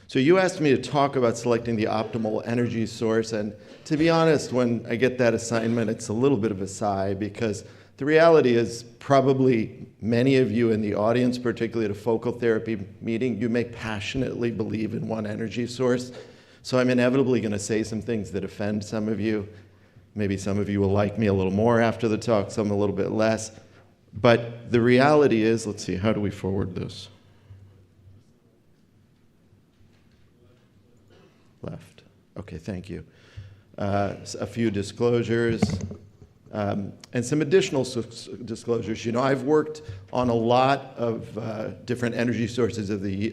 So you asked me to talk about selecting the optimal energy source, and to be honest, when I get that assignment, it's a little bit of a sigh, because the reality is probably many of you in the audience, particularly at a focal therapy meeting, you may passionately believe in one energy source. So I'm inevitably going to say some things that offend some of you. Maybe some of you will like me a little more after the talk, some a little bit less. But the reality is, let's see, how do we forward this? Left. Okay, thank you. A few disclosures and some additional disclosures. You know, I've worked on a lot of different energy sources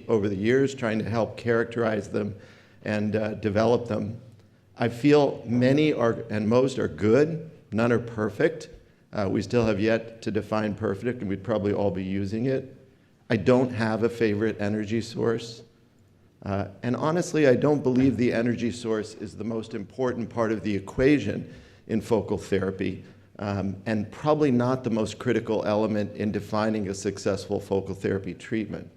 over the years, trying to help characterize them and develop them. I feel many are, and most are good. None are perfect. We still have yet to define perfect, and we'd probably all be using it. I don't have a favorite energy source. And honestly, I don't believe the energy source is the most important part of the equation in focal therapy, and probably not the most critical element in defining a successful focal therapy treatment.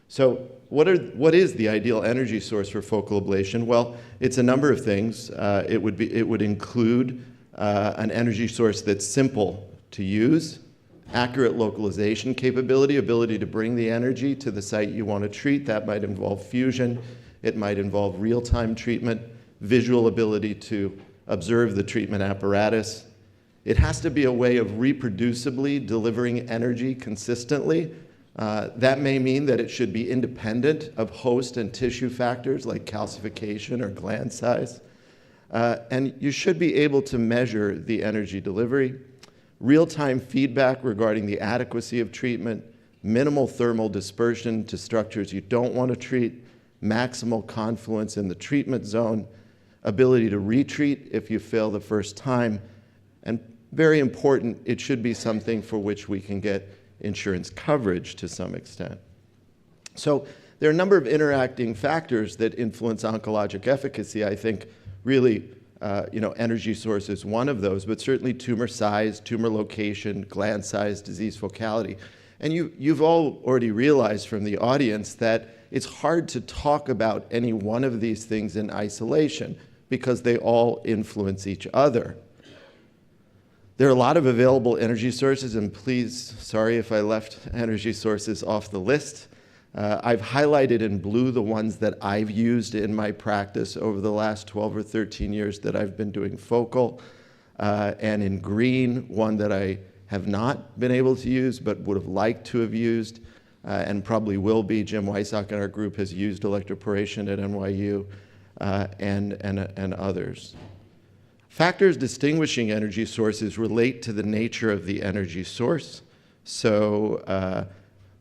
So what is the ideal energy source for focal ablation? Well, it's a number of things. It would include an energy source that's simple to use, accurate localization capability, ability to bring the energy to the site you want to treat. That might involve fusion. It might involve real-time treatment, visual ability to observe the treatment apparatus. It has to be a way of reproducibly delivering energy consistently. That may mean that it should be independent of host and tissue factors like calcification or gland size. And you should be able to measure the energy delivery. Real-time feedback regarding the adequacy of treatment, minimal thermal dispersion to structures you don't want to treat, maximal confluence in the treatment zone, ability to retreat if you fail the first time, and very important, it should be something for which we can get insurance coverage to some extent. So there are a number of interacting factors that influence oncologic efficacy. I think really energy source is one of those, but certainly tumor size, tumor location, gland size, disease focality. And you've all already realized from the audience that it's hard to talk about any one of these things in isolation because they all influence each other. There are a lot of available energy sources, and please, sorry if I left energy sources off the list. I've highlighted in blue the ones that I've used in my practice over the last 12 or 13 years that I've been doing focal, and in green, one that I have not been able to use but would have liked to have used, and probably will be. Jim Weisach in our group has used electroporation at NYU, and others. Factors distinguishing energy sources relate to the nature of the energy source. So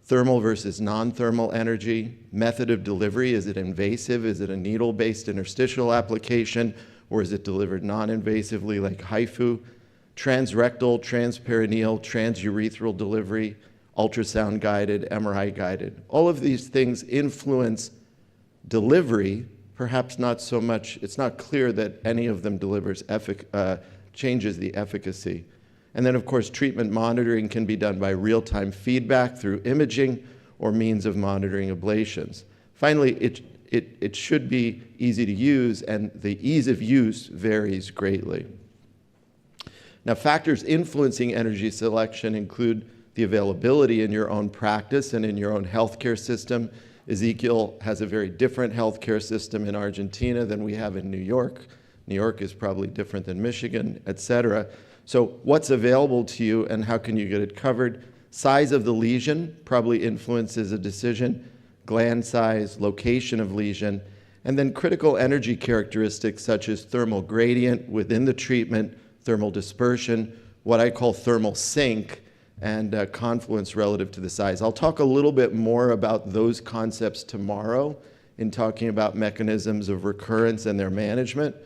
thermal versus non-thermal energy, method of delivery, is it invasive? Is it a needle-based interstitial application? Or is it delivered non-invasively like HIFU? Transrectal, transperineal, transurethral delivery, ultrasound-guided, MRI-guided. All of these things influence delivery. Perhaps not so much, it's not clear that any of them changes the efficacy. And then, of course, treatment monitoring can be done by real-time feedback through imaging or means of monitoring ablations. Finally, it should be easy to use, and the ease of use varies greatly. Now, factors influencing energy selection include the availability in your own practice and in your own healthcare system. Ezekiel has a very different healthcare system in Argentina than we have in New York. New York is probably different than Michigan, et cetera. So what's available to you and how can you get it covered? Size of the lesion probably influences a decision, gland size, location of lesion, and then critical energy characteristics such as thermal gradient within the treatment, thermal dispersion, what I call thermal sink, and confluence relative to the size. I'll talk a little bit more about those concepts tomorrow in talking about mechanisms of recurrence and their management.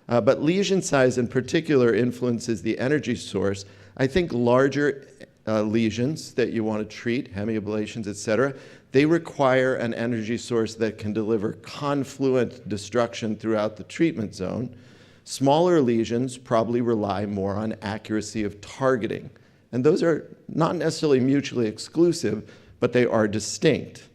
But lesion size in particular influences the energy source. I think larger lesions that you want to treat, hemiablations, et cetera, they require an energy source that can deliver confluent destruction throughout the treatment zone. Smaller lesions probably rely more on accuracy of targeting. And those are not necessarily mutually exclusive, but they are distinct.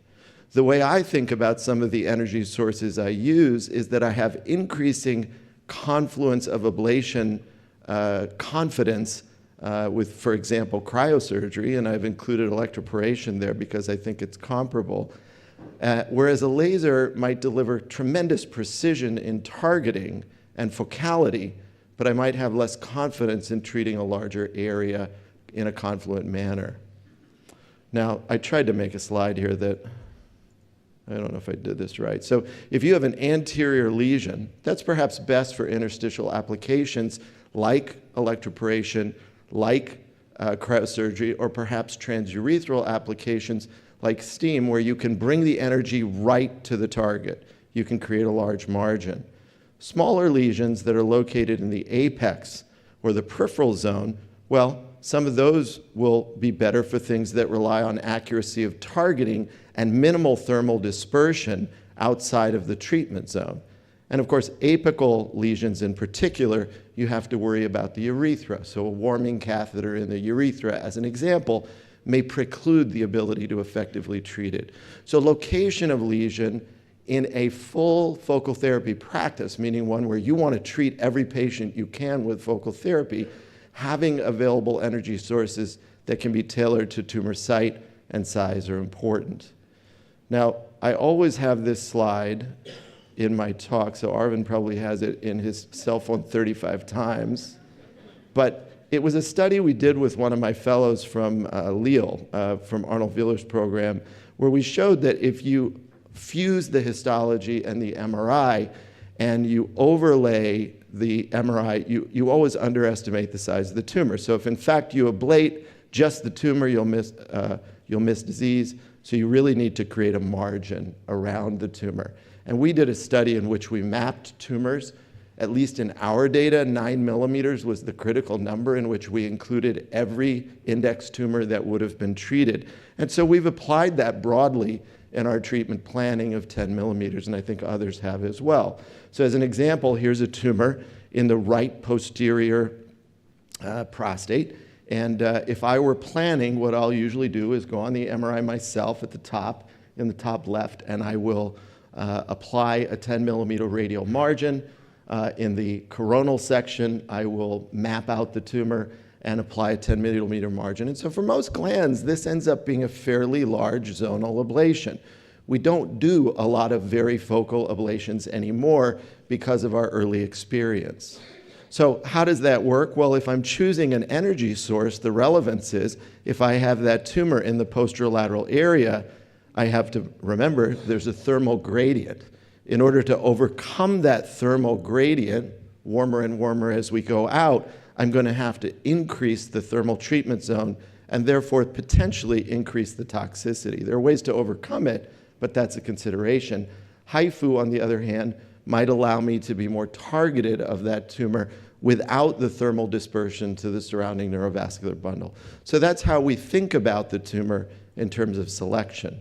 The way I think about some of the energy sources I use is that I have increasing confluence of ablation confidence with, for example, cryosurgery, and I've included electroporation there because I think it's comparable. Whereas a laser might deliver tremendous precision in targeting and focality, but I might have less confidence in treating a larger area in a confluent manner. Now, I tried to make a slide here that, I don't know if I did this right. So if you have an anterior lesion, that's perhaps best for interstitial applications like electroporation, like cryosurgery, or perhaps transurethral applications like STEAM, where you can bring the energy right to the target. You can create a large margin. Smaller lesions that are located in the apex or the peripheral zone, well, some of those will be better for things that rely on accuracy of targeting and minimal thermal dispersion outside of the treatment zone. And of course, apical lesions in particular, you have to worry about the urethra. So a warming catheter in the urethra, as an example, may preclude the ability to effectively treat it. So location of lesion in a full focal therapy practice, meaning one where you want to treat every patient you can with focal therapy, having available energy sources that can be tailored to tumor site and size are important. Now, I always have this slide in my talk, so Arvind probably has it in his cell phone 35 times. But it was a study we did with one of my fellows from Lille, from Arnold Wieler's program, where we showed that if you fuse the histology and the MRI, and you overlay the MRI, you always underestimate the size of the tumor. So if in fact you ablate just the tumor, you'll miss disease. So you really need to create a margin around the tumor. And we did a study in which we mapped tumors. At least in our data, 9 millimeters was the critical number in which we included every index tumor that would have been treated. And so we've applied that broadly in our treatment planning of 10 millimeters, and I think others have as well. So as an example, here's a tumor in the right posterior prostate. And if I were planning, what I'll usually do is go on the MRI myself at the top, in the top left, and I will apply a 10 millimeter radial margin. In the coronal section, I will map out the tumor and apply a 10 millimeter margin. And so for most glands, this ends up being a fairly large zonal ablation. We don't do a lot of very focal ablations anymore because of our early experience. So how does that work? Well, if I'm choosing an energy source, the relevance is if I have that tumor in the posterolateral area, I have to remember there's a thermal gradient. In order to overcome that thermal gradient, warmer and warmer as we go out, I'm going to have to increase the thermal treatment zone and therefore potentially increase the toxicity. There are ways to overcome it, but that's a consideration. HIFU, on the other hand, might allow me to be more targeted of that tumor without the thermal dispersion to the surrounding neurovascular bundle. So that's how we think about the tumor in terms of selection.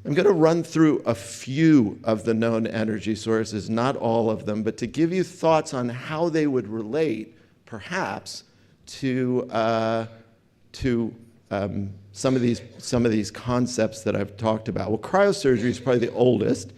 I'm going to run through a few of the known energy sources, not all of them, but to give you thoughts on how they would relate, perhaps, to some of these concepts that I've talked about. Well, cryosurgery is probably the oldest,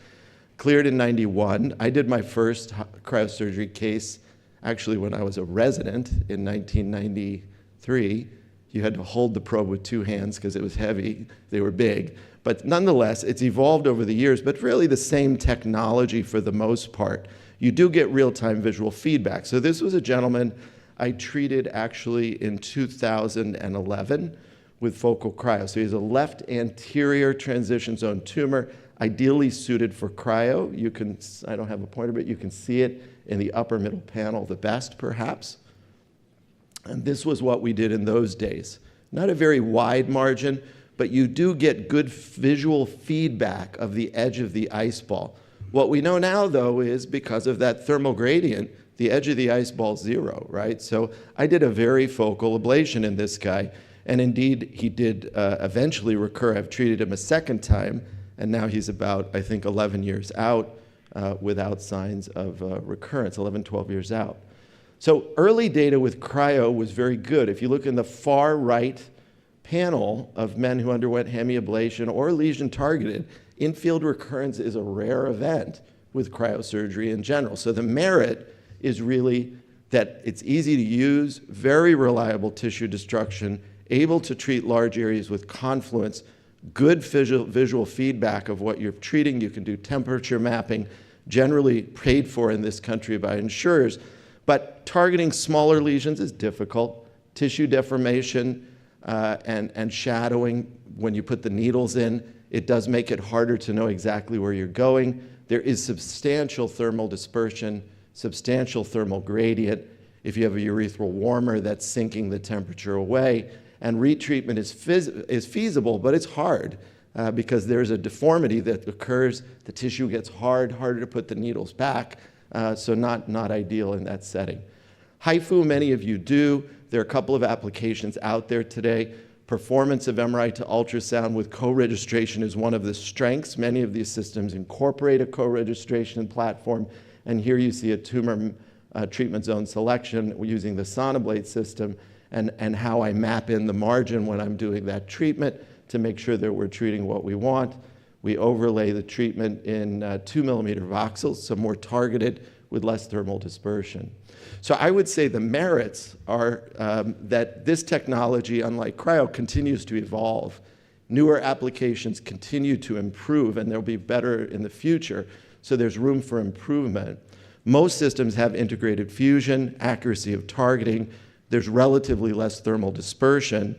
cleared in '91. I did my first cryosurgery case actually when I was a resident in 1993. You had to hold the probe with 2 hands because it was heavy. They were big. But nonetheless, it's evolved over the years, but really the same technology for the most part. You do get real-time visual feedback. So this was a gentleman I treated actually in 2011 with focal cryo. So he has a left anterior transition zone tumor, ideally suited for cryo. You can, I don't have a pointer, but you can see it in the upper middle panel the best, perhaps. And this was what we did in those days. Not a very wide margin, but you do get good visual feedback of the edge of the ice ball. What we know now, though, is because of that thermal gradient, the edge of the ice ball is 0, right? So I did a very focal ablation in this guy, and indeed, he did eventually recur. I've treated him a second time, and now he's about, I think, 11 years out without signs of recurrence, 11, 12 years out. So early data with cryo was very good. If you look in the far right panel of men who underwent hemiablation or lesion targeted, in-field recurrence is a rare event with cryosurgery in general. So the merit is really that it's easy to use, very reliable tissue destruction, able to treat large areas with confluence, good visual feedback of what you're treating. You can do temperature mapping, generally paid for in this country by insurers. But targeting smaller lesions is difficult. Tissue deformation and shadowing, when you put the needles in, it does make it harder to know exactly where you're going. There is substantial thermal dispersion, substantial thermal gradient. If you have a urethral warmer, that's sinking the temperature away. And retreatment is feasible, but it's hard because there's a deformity that occurs. The tissue gets hard, harder to put the needles back, so not ideal in that setting. HIFU, many of you do. There are a couple of applications out there today. Performance of MRI to ultrasound with co-registration is one of the strengths. Many of these systems incorporate a co-registration platform, and here you see a tumor treatment zone selection using the Sonoblade system and how I map in the margin when I'm doing that treatment to make sure that we're treating what we want. We overlay the treatment in 2 millimeter voxels, so more targeted with less thermal dispersion. So I would say the merits are that this technology, unlike cryo, continues to evolve. Newer applications continue to improve, and they'll be better in the future, so there's room for improvement. Most systems have integrated fusion, accuracy of targeting. There's relatively less thermal dispersion.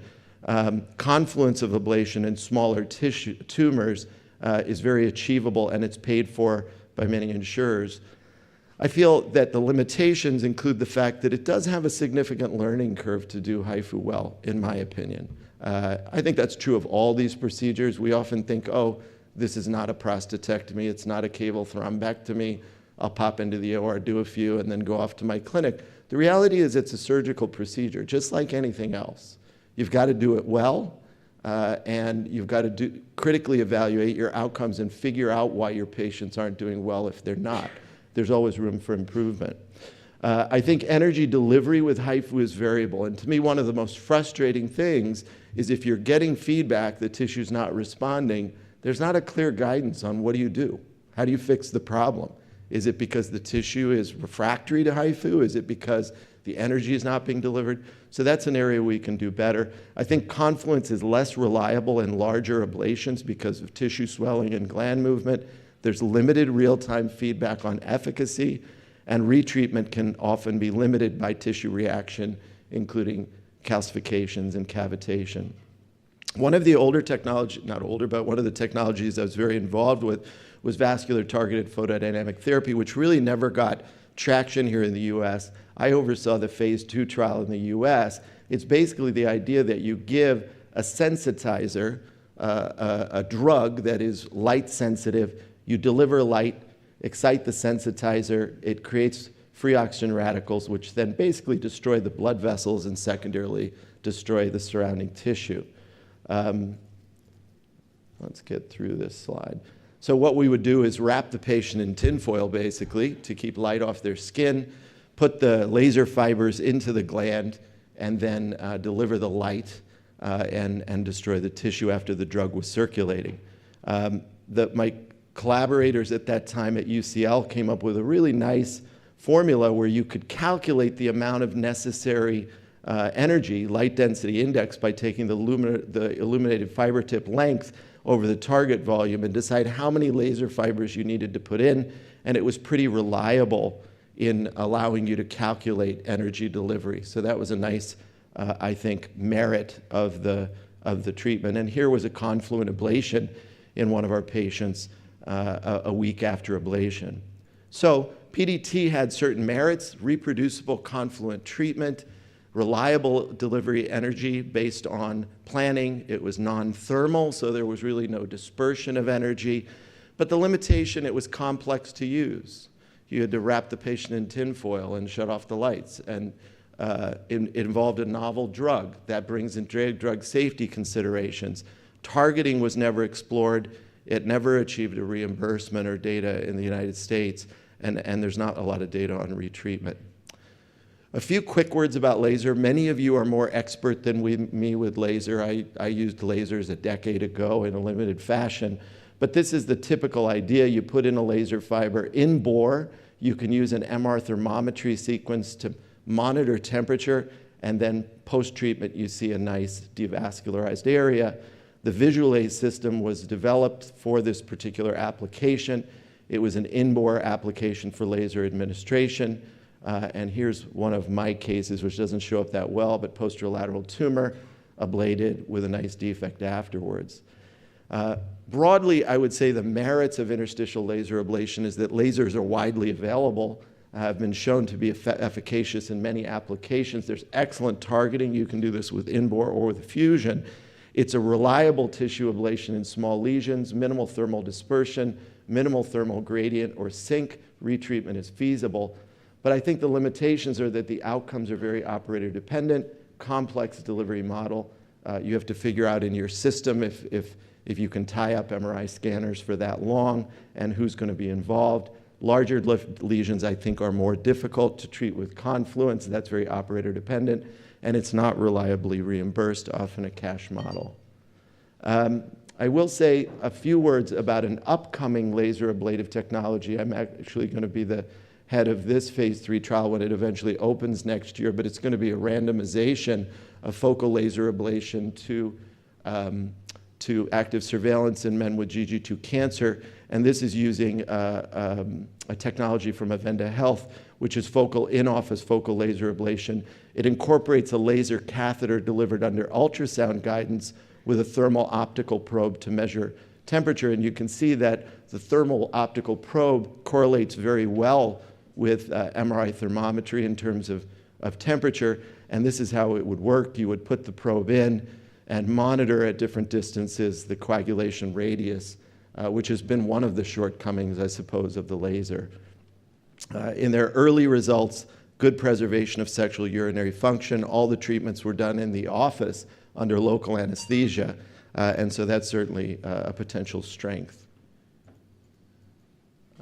Confluence of ablation in smaller tissue tumors is very achievable, and it's paid for by many insurers. I feel that the limitations include the fact that it does have a significant learning curve to do HIFU well, in my opinion. I think that's true of all these procedures. We often think, oh, this is not a prostatectomy, it's not a cable thrombectomy. I'll pop into the OR, do a few, and then go off to my clinic. The reality is it's a surgical procedure, just like anything else. You've got to do it well, and you've got to critically evaluate your outcomes and figure out why your patients aren't doing well if they're not. There's always room for improvement. I think energy delivery with HIFU is variable, and to me, one of the most frustrating things is if you're getting feedback the tissue's not responding, there's not a clear guidance on what do you do? How do you fix the problem? Is it because the tissue is refractory to HIFU? Is it because the energy is not being delivered? So that's an area we can do better. I think confluence is less reliable in larger ablations because of tissue swelling and gland movement. There's limited real-time feedback on efficacy, and retreatment can often be limited by tissue reaction, including calcifications and cavitation. One of the older technology, not older, but one of the technologies I was very involved with was vascular targeted photodynamic therapy, which really never got traction here in the US. I oversaw the phase 2 trial in the US. It's basically the idea that you give a sensitizer, a drug that is light sensitive, you deliver light, excite the sensitizer, it creates free oxygen radicals, which then basically destroy the blood vessels and secondarily destroy the surrounding tissue. Let's get through this slide. So what we would do is wrap the patient in tinfoil, basically, to keep light off their skin, put the laser fibers into the gland, and then deliver the light and destroy the tissue after the drug was circulating. My collaborators at that time at UCL came up with a really nice formula where you could calculate the amount of necessary energy, light density index, by taking the illuminated fiber tip length over the target volume and decide how many laser fibers you needed to put in, and it was pretty reliable in allowing you to calculate energy delivery. So that was a nice, I think, merit of the treatment. And here was a confluent ablation in one of our patients a week after ablation. So PDT had certain merits: reproducible confluent treatment, reliable delivery energy based on planning. It was non-thermal, so there was really no dispersion of energy. But the limitation, it was complex to use. You had to wrap the patient in tinfoil and shut off the lights. And it involved a novel drug. That brings in drug safety considerations. Targeting was never explored. It never achieved a reimbursement or data in the United States. And there's not a lot of data on retreatment. A few quick words about laser. Many of you are more expert than me with laser. I used lasers a decade ago in a limited fashion. But this is the typical idea. You put in a laser fiber in bore. You can use an MR thermometry sequence to monitor temperature. And then post-treatment, you see a nice devascularized area. The Visualase system was developed for this particular application. It was an in-bore application for laser administration. And here's one of my cases, which doesn't show up that well, but posterolateral tumor ablated with a nice defect afterwards. Broadly, I would say the merits of interstitial laser ablation is that lasers are widely available, have been shown to be efficacious in many applications. There's excellent targeting. You can do this with in-bore or with fusion. It's a reliable tissue ablation in small lesions, minimal thermal dispersion, minimal thermal gradient, or sink. Retreatment is feasible. But I think the limitations are that the outcomes are very operator dependent, complex delivery model. You have to figure out in your system if you can tie up MRI scanners for that long and who's going to be involved. Larger lesions, I think, are more difficult to treat with confluence. That's very operator dependent, and it's not reliably reimbursed, often a cash model. I will say a few words about an upcoming laser ablative technology. I'm actually going to be the head of this phase 3 trial when it eventually opens next year, but it's going to be a randomization of focal laser ablation to active surveillance in men with GG2 cancer. And this is using a technology from Avenda Health, which is in-office focal laser ablation. It incorporates a laser catheter delivered under ultrasound guidance with a thermal optical probe to measure temperature. And you can see that the thermal optical probe correlates very well with MRI thermometry in terms of temperature. And this is how it would work. You would put the probe in and monitor at different distances the coagulation radius, which has been one of the shortcomings, I suppose, of the laser. In their early results, good preservation of sexual urinary function. All the treatments were done in the office under local anesthesia, and so that's certainly a potential strength.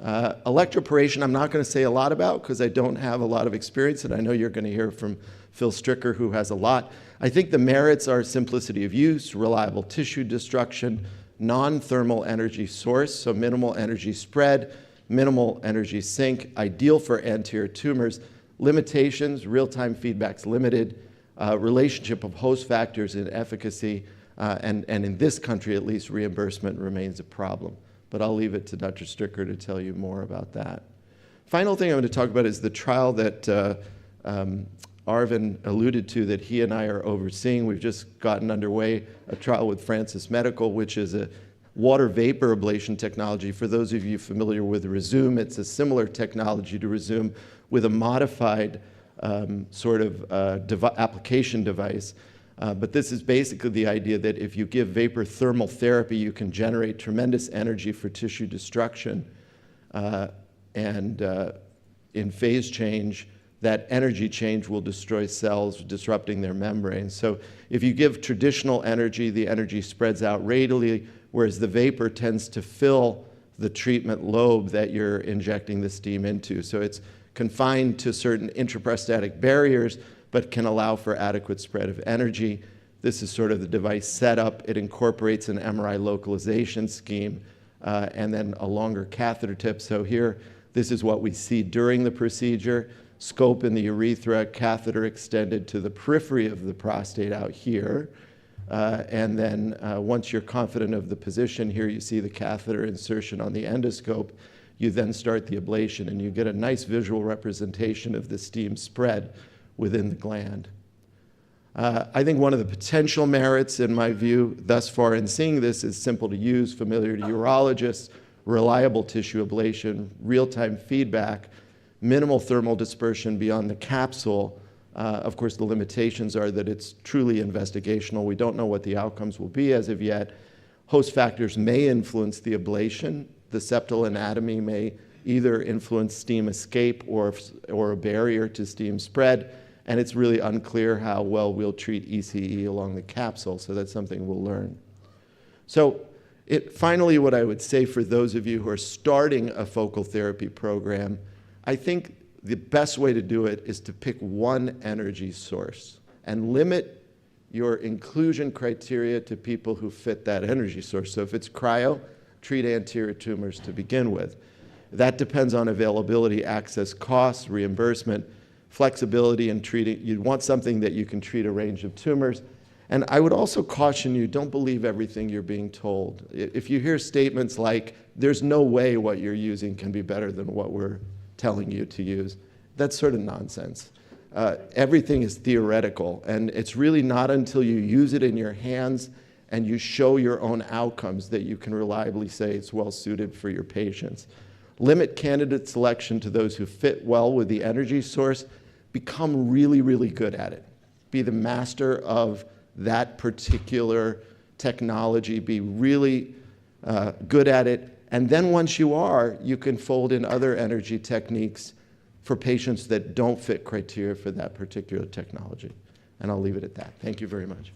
Electroporation, I'm not going to say a lot about because I don't have a lot of experience, and I know you're going to hear from Phil Stricker, who has a lot. I think the merits are simplicity of use, reliable tissue destruction, non-thermal energy source, so minimal energy spread, minimal energy sink, ideal for anterior tumors. Limitations, real-time feedback's limited, relationship of host factors in efficacy, and in this country at least, reimbursement remains a problem. But I'll leave it to Dr. Stricker to tell you more about that. Final thing I'm going to talk about is the trial that Arvin alluded to that he and I are overseeing. We've just gotten underway a trial with Francis Medical, which is a water vapor ablation technology. For those of you familiar with Resume, it's a similar technology to Resume with a modified application device. But this is basically the idea that if you give vapor thermal therapy, you can generate tremendous energy for tissue destruction. And in phase change, that energy change will destroy cells, disrupting their membranes. So if you give traditional energy, the energy spreads out radially, whereas the vapor tends to fill the treatment lobe that you're injecting the steam into. So it's confined to certain intraprostatic barriers, but can allow for adequate spread of energy. This is sort of the device setup. It incorporates an MRI localization scheme and then a longer catheter tip. So here, this is what we see during the procedure. Scope in the urethra, catheter extended to the periphery of the prostate out here. And then once you're confident of the position, here you see the catheter insertion on the endoscope. You then start the ablation, and you get a nice visual representation of the steam spread within the gland. I think one of the potential merits, in my view, thus far in seeing this is simple to use, familiar to urologists, reliable tissue ablation, real-time feedback, minimal thermal dispersion beyond the capsule. Of course, the limitations are that it's truly investigational. We don't know what the outcomes will be as of yet. Host factors may influence the ablation. The septal anatomy may either influence steam escape or a barrier to steam spread. And it's really unclear how well we'll treat ECE along the capsule, so that's something we'll learn. So finally, what I would say for those of you who are starting a focal therapy program, I think the best way to do it is to pick one energy source and limit your inclusion criteria to people who fit that energy source. So if it's cryo, treat anterior tumors to begin with. That depends on availability, access, costs, reimbursement, flexibility in treating. You want something that you can treat a range of tumors. And I would also caution you, don't believe everything you're being told. If you hear statements like, there's no way what you're using can be better than what we're telling you to use, that's sort of nonsense. Everything is theoretical, and it's really not until you use it in your hands and you show your own outcomes that you can reliably say it's well suited for your patients. Limit candidate selection to those who fit well with the energy source. Become really, really good at it. Be the master of that particular technology. Be really good at it. And then once you are, you can fold in other energy techniques for patients that don't fit criteria for that particular technology. And I'll leave it at that. Thank you very much.